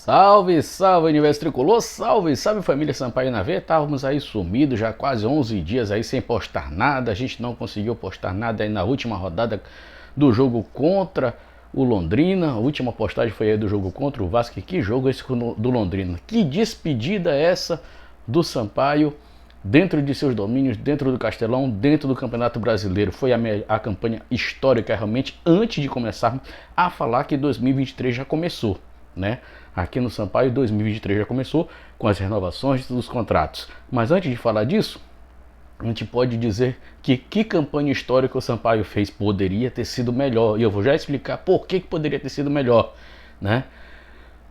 Salve, salve Universo Tricolor, salve, salve família Sampaio na Veia. Estávamos aí sumidos já quase 11 dias aí sem postar nada. A gente não conseguiu postar nada aí na última rodada do jogo contra o Londrina. A última postagem foi aí do jogo contra o Vasco. Que jogo esse do Londrina? Que despedida é essa do Sampaio dentro de seus domínios, dentro do Castelão, dentro do Campeonato Brasileiro. Foi a campanha histórica realmente, antes de começarmos a falar que 2023 já começou, né? Aqui no Sampaio 2023 já começou com as renovações dos contratos. Mas antes de falar disso, a gente pode dizer que campanha histórica o Sampaio fez poderia ter sido melhor. E eu vou já explicar por que poderia ter sido melhor, né?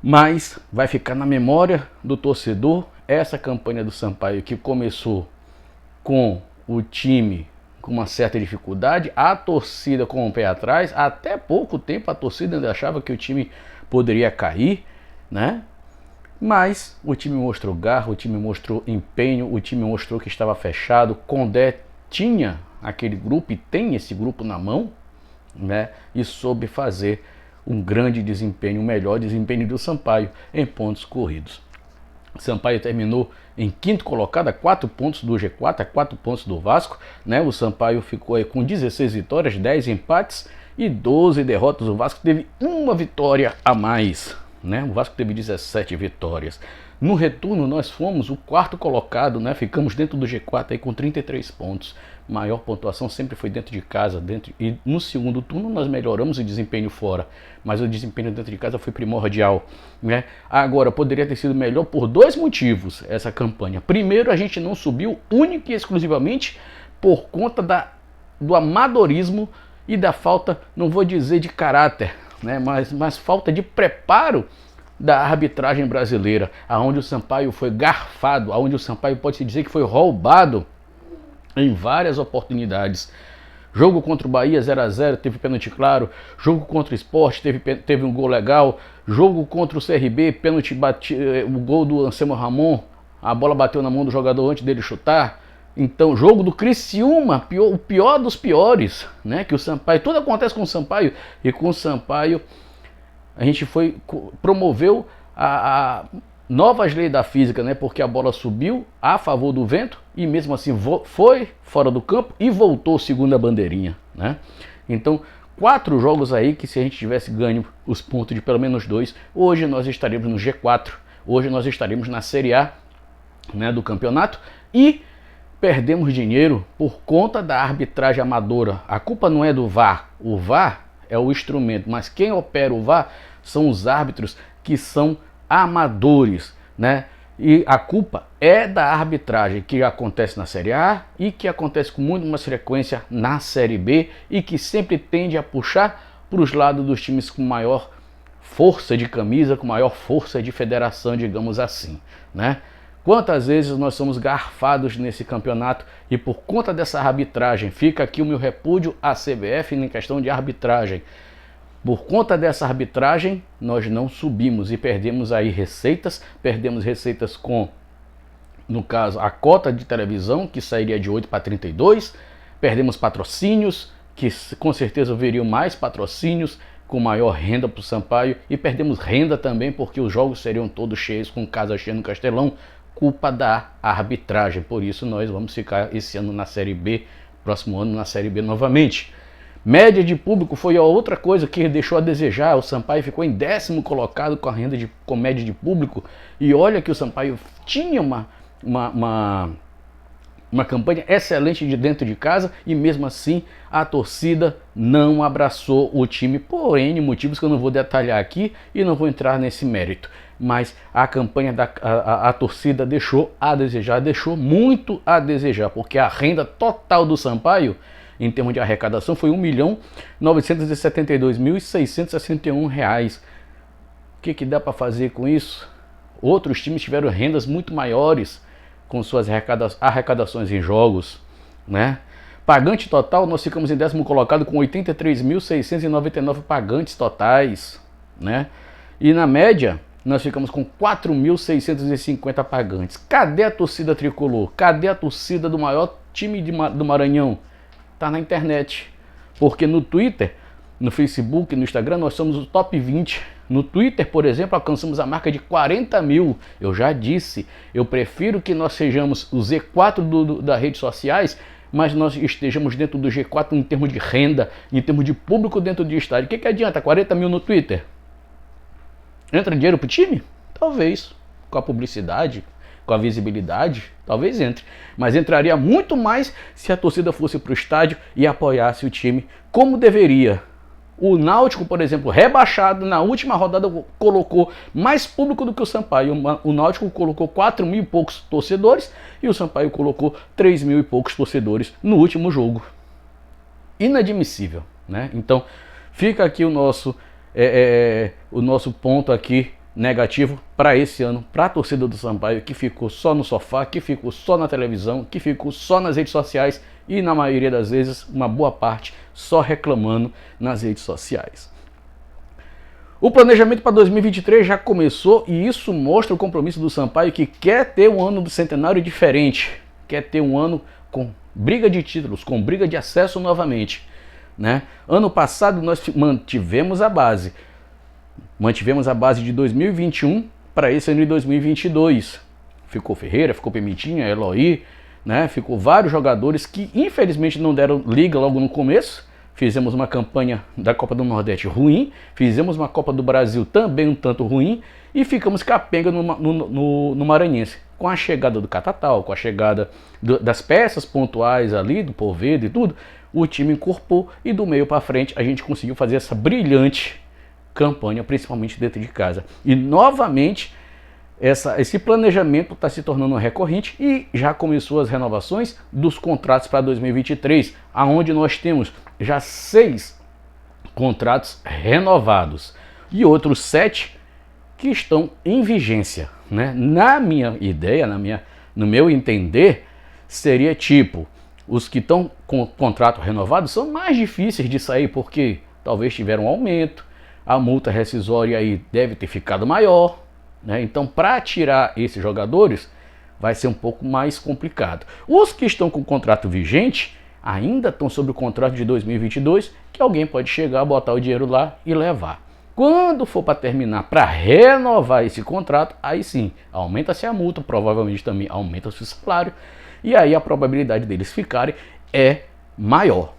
Mas vai ficar na memória do torcedor essa campanha do Sampaio que começou com o time com uma certa dificuldade, a torcida com o pé atrás. Até pouco tempo a torcida ainda achava que o time poderia cair, né? Mas o time mostrou garra, o time mostrou empenho, o time mostrou que estava fechado. Condé tinha aquele grupo e tem esse grupo na mão, né? E soube fazer um grande desempenho, o melhor desempenho do Sampaio em pontos corridos. O Sampaio terminou em quinto colocado, a 4 pontos do G4, a 4 pontos do Vasco, né? O Sampaio ficou aí com 16 vitórias, 10 empates e 12 derrotas. O Vasco teve uma vitória a mais, né? O Vasco teve 17 vitórias. No retorno nós fomos o quarto colocado, né? Ficamos dentro do G4 aí com 33 pontos. Maior pontuação sempre foi dentro de casa, e no segundo turno nós melhoramos o desempenho fora, mas o desempenho dentro de casa foi primordial, né? Agora, poderia ter sido melhor por dois motivos essa campanha. Primeiro, a gente não subiu única e exclusivamente por conta do amadorismo e da falta, não vou dizer de caráter, né? mas falta de preparo da arbitragem brasileira, aonde o Sampaio foi garfado, aonde o Sampaio pode-se dizer que foi roubado em várias oportunidades. Jogo contra o Bahia 0 a 0, teve pênalti claro. Jogo contra o Sport, teve um gol legal. Jogo contra o CRB, pênalti, o gol do Anselmo Ramon, a bola bateu na mão do jogador antes dele chutar. Então, jogo do Criciúma, o pior dos piores, né? Que o Sampaio, tudo acontece com o Sampaio, e com o Sampaio a gente promoveu a novas leis da física, né? Porque a bola subiu a favor do vento e mesmo assim foi fora do campo e voltou segunda bandeirinha, né? Então, 4 jogos aí que se a gente tivesse ganho os pontos de pelo menos 2, hoje nós estaríamos no G4, hoje nós estaríamos na Série A, né, do campeonato, e perdemos dinheiro por conta da arbitragem amadora. A culpa não é do VAR, o VAR é o instrumento, mas quem opera o VAR são os árbitros que são amadores, né? E a culpa é da arbitragem que acontece na Série A e que acontece com muito mais frequência na Série B e que sempre tende a puxar para os lados dos times com maior força de camisa, com maior força de federação, digamos assim, né? Quantas vezes nós somos garfados nesse campeonato e por conta dessa arbitragem, fica aqui o meu repúdio à CBF em questão de arbitragem. Por conta dessa arbitragem, nós não subimos e perdemos aí receitas, perdemos receitas com, no caso, a cota de televisão, que sairia de 8 para 32, perdemos patrocínios, que com certeza veriam mais patrocínios, com maior renda para o Sampaio, e perdemos renda também porque os jogos seriam todos cheios, com casa cheia no Castelão, culpa da arbitragem. Por isso nós vamos ficar esse ano na Série B, próximo ano na Série B novamente. Média de público foi a outra coisa que deixou a desejar. O Sampaio ficou em 10º colocado com média de público. E olha que o Sampaio tinha uma campanha excelente de dentro de casa e mesmo assim a torcida não abraçou o time por N motivos que eu não vou detalhar aqui e não vou entrar nesse mérito. Mas a campanha a torcida deixou a desejar, deixou muito a desejar, porque a renda total do Sampaio em termos de arrecadação foi R$ 1.972.661. O que dá para fazer com isso? Outros times tiveram rendas muito maiores com suas arrecadações em jogos, né? Pagante total, nós ficamos em 10º colocado com 83.699 pagantes totais, né? E na média, nós ficamos com 4.650 pagantes. Cadê a torcida tricolor? Cadê a torcida do maior time do Maranhão? Tá na internet, porque no Twitter, no Facebook, no Instagram, nós somos o top 20 No Twitter, por exemplo, alcançamos a marca de 40 mil. Eu já disse, eu prefiro que nós sejamos o Z4 das redes sociais, mas nós estejamos dentro do G4 em termos de renda, em termos de público dentro do estádio. O que adianta 40 mil no Twitter? Entra dinheiro pro time? Talvez. Com a publicidade, com a visibilidade, talvez entre. Mas entraria muito mais se a torcida fosse pro estádio e apoiasse o time como deveria. O Náutico, por exemplo, rebaixado na última rodada, colocou mais público do que o Sampaio. O Náutico colocou 4 mil e poucos torcedores e o Sampaio colocou 3 mil e poucos torcedores no último jogo. Inadmissível, né? Então, fica aqui o nosso ponto aqui negativo para esse ano, para a torcida do Sampaio, que ficou só no sofá, que ficou só na televisão, que ficou só nas redes sociais e, na maioria das vezes, uma boa parte só reclamando nas redes sociais. O planejamento para 2023 já começou e isso mostra o compromisso do Sampaio, que quer ter um ano do centenário diferente, quer ter um ano com briga de títulos, com briga de acesso novamente, né? Ano passado nós mantivemos a base de 2021 para esse ano de 2022. Ficou Ferreira, ficou Pimentinha, Eloy, né? Ficou vários jogadores que infelizmente não deram liga logo no começo. Fizemos uma campanha da Copa do Nordeste ruim, fizemos uma Copa do Brasil também um tanto ruim e ficamos capenga no Maranhense. Com a chegada do Catatal, com a chegada das peças pontuais ali, do Poveda e tudo, o time incorporou e do meio para frente a gente conseguiu fazer essa brilhante campanha, principalmente dentro de casa. E novamente esse planejamento está se tornando recorrente e já começou as renovações dos contratos para 2023, aonde nós temos já 6 contratos renovados e outros 7 que estão em vigência, né? Na minha ideia, no meu entender, seria tipo, os que estão com contrato renovado são mais difíceis de sair porque talvez tiveram um aumento, a multa rescisória aí deve ter ficado maior, né? Então, para tirar esses jogadores, vai ser um pouco mais complicado. Os que estão com contrato vigente ainda estão sob o contrato de 2022, que alguém pode chegar, botar o dinheiro lá e levar. Quando for para terminar, para renovar esse contrato, aí sim, aumenta-se a multa, provavelmente também aumenta-se o salário, e aí a probabilidade deles ficarem é maior.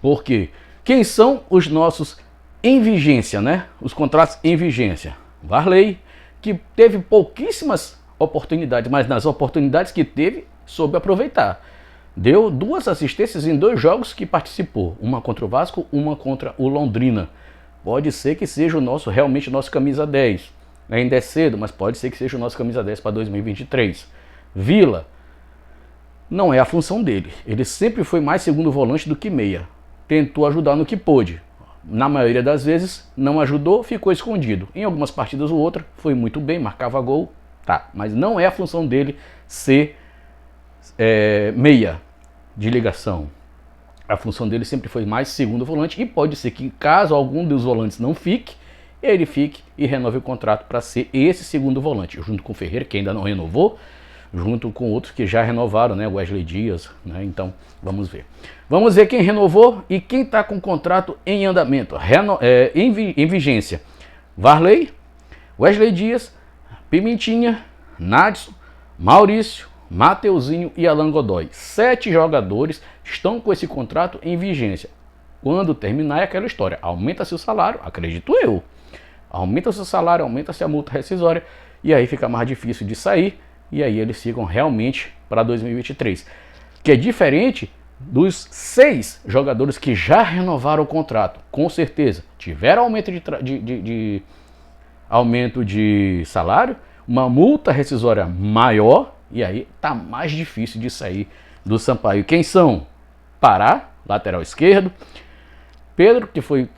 Porque quem são os nossos em vigência, né? Os contratos em vigência. Varley, que teve pouquíssimas oportunidades, mas nas oportunidades que teve, soube aproveitar. Deu 2 assistências em 2 jogos que participou. Uma contra o Vasco, uma contra o Londrina. Pode ser que seja realmente o nosso camisa 10. Ainda é cedo, mas pode ser que seja o nosso camisa 10 para 2023. Vila, não é a função dele. Ele sempre foi mais segundo volante do que meia. Tentou ajudar no que pôde. Na maioria das vezes não ajudou, ficou escondido. Em algumas partidas ou outra foi muito bem, marcava gol, tá. Mas não é a função dele ser meia de ligação. A função dele sempre foi mais segundo volante e pode ser que caso algum dos volantes não fique, ele fique e renove o contrato para ser esse segundo volante, junto com o Ferreira, que ainda não renovou, junto com outros que já renovaram, né? Wesley Dias, né? Então, vamos ver. Vamos ver quem renovou e quem está com contrato em andamento, em vigência. Varley, Wesley Dias, Pimentinha, Nadson, Maurício, Mateuzinho e Alan Godoy. 7 jogadores estão com esse contrato em vigência. Quando terminar é aquela história, aumenta-se o salário, acredito eu. Aumenta-se o salário, aumenta-se a multa rescisória e aí fica mais difícil de sair. E aí eles ficam realmente para 2023. Que é diferente dos 6 jogadores que já renovaram o contrato. Com certeza, tiveram aumento de salário, uma multa rescisória maior, e aí tá mais difícil de sair do Sampaio. Quem são? Pará, lateral esquerdo. Pedro, que foi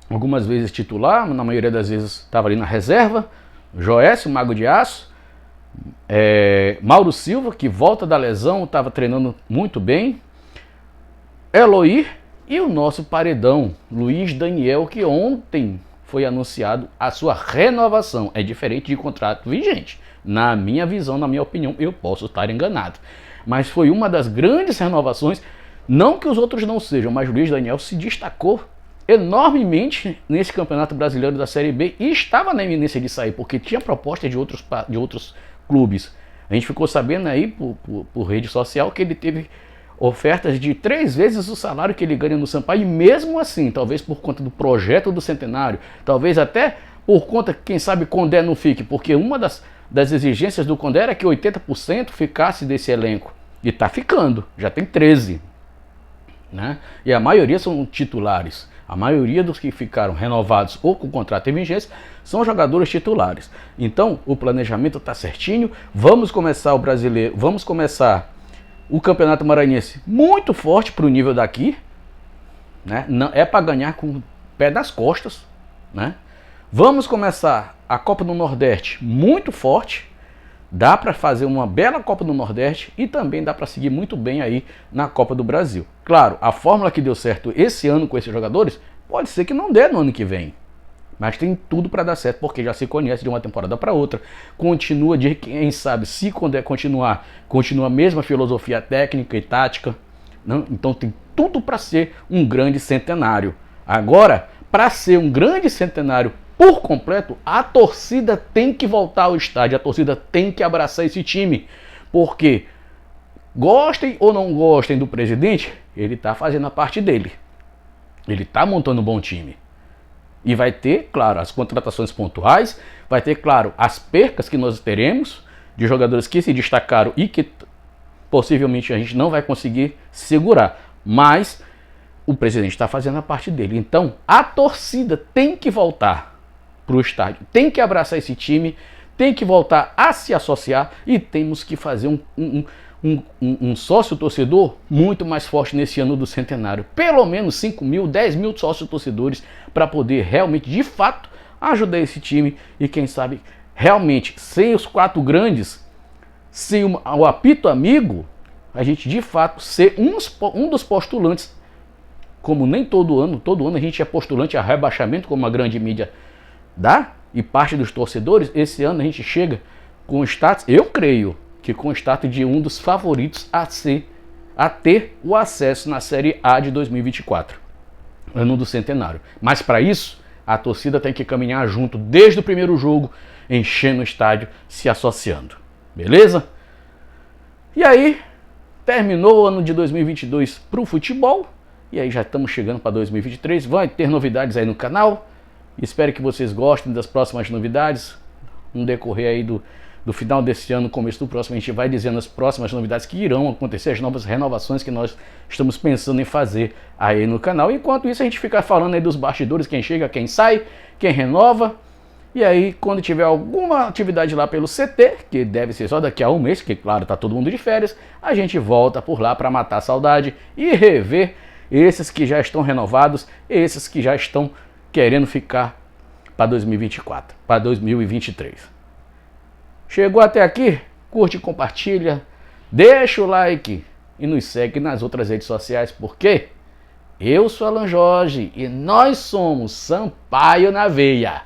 algumas vezes titular, na maioria das vezes estava ali na reserva. Joécio, Mago de Aço, Mauro Silva, que volta da lesão, estava treinando muito bem, Eloy e o nosso paredão, Luiz Daniel, que ontem foi anunciado a sua renovação. É diferente de contrato vigente. Na minha visão, na minha opinião, eu posso estar enganado. Mas foi uma das grandes renovações, não que os outros não sejam, mas Luiz Daniel se destacou enormemente nesse Campeonato Brasileiro da Série B e estava na iminência de sair, porque tinha proposta de outros clubes. A gente ficou sabendo aí por rede social que ele teve ofertas de 3 vezes o salário que ele ganha no Sampaio, e mesmo assim, talvez por conta do projeto do Centenário, talvez até por conta, quem sabe, Condé não fique, porque uma das exigências do Condé era que 80% ficasse desse elenco, e está ficando, já tem 13, né? E a maioria são titulares. A maioria dos que ficaram renovados ou com contrato em vigência são jogadores titulares. Então, o planejamento está certinho. Vamos começar o brasileiro, vamos começar o Campeonato Maranhense muito forte para o nível daqui, né? Não, é para ganhar com o pé das costas, né? Vamos começar a Copa do Nordeste muito forte. Dá para fazer uma bela Copa do Nordeste e também dá para seguir muito bem aí na Copa do Brasil. Claro, a fórmula que deu certo esse ano com esses jogadores pode ser que não dê no ano que vem. Mas tem tudo para dar certo, porque já se conhece de uma temporada para outra. Continua, de quem sabe, se continua a mesma filosofia técnica e tática. Não? Então tem tudo para ser um grande centenário. Agora, para ser um grande centenário por completo, a torcida tem que voltar ao estádio, a torcida tem que abraçar esse time, porque gostem ou não gostem do presidente, ele está fazendo a parte dele, ele está montando um bom time, e vai ter, claro, as contratações pontuais, vai ter, claro, as percas que nós teremos, de jogadores que se destacaram e que possivelmente a gente não vai conseguir segurar, mas o presidente está fazendo a parte dele, então a torcida tem que voltar para o estádio, tem que abraçar esse time, tem que voltar a se associar e temos que fazer um sócio torcedor muito mais forte nesse ano do centenário. Pelo menos 5 mil, 10 mil sócios torcedores para poder realmente, de fato, ajudar esse time e quem sabe realmente, sem os 4 grandes, sem o apito amigo, a gente de fato ser um dos postulantes, como nem todo ano a gente é postulante a rebaixamento, como a grande mídia dá, e parte dos torcedores, esse ano a gente chega com o status, eu creio que com o status de um dos favoritos a ter o acesso na Série A de 2024, ano do centenário. Mas para isso, a torcida tem que caminhar junto desde o primeiro jogo, enchendo o estádio, se associando. Beleza? E aí, terminou o ano de 2022 para o futebol, e aí já estamos chegando para 2023, vai ter novidades aí no canal. Espero que vocês gostem das próximas novidades. No decorrer aí do final desse ano, começo do próximo, a gente vai dizendo as próximas novidades que irão acontecer, as novas renovações que nós estamos pensando em fazer aí no canal. Enquanto isso, a gente fica falando aí dos bastidores, quem chega, quem sai, quem renova. E aí, quando tiver alguma atividade lá pelo CT, que deve ser só daqui a um mês, que claro, tá todo mundo de férias, a gente volta por lá para matar a saudade e rever esses que já estão renovados, esses que já estão querendo ficar para 2024, para 2023. Chegou até aqui? Curte, compartilha, deixa o like e nos segue nas outras redes sociais, porque eu sou Alan Jorge e nós somos Sampaio na Veia.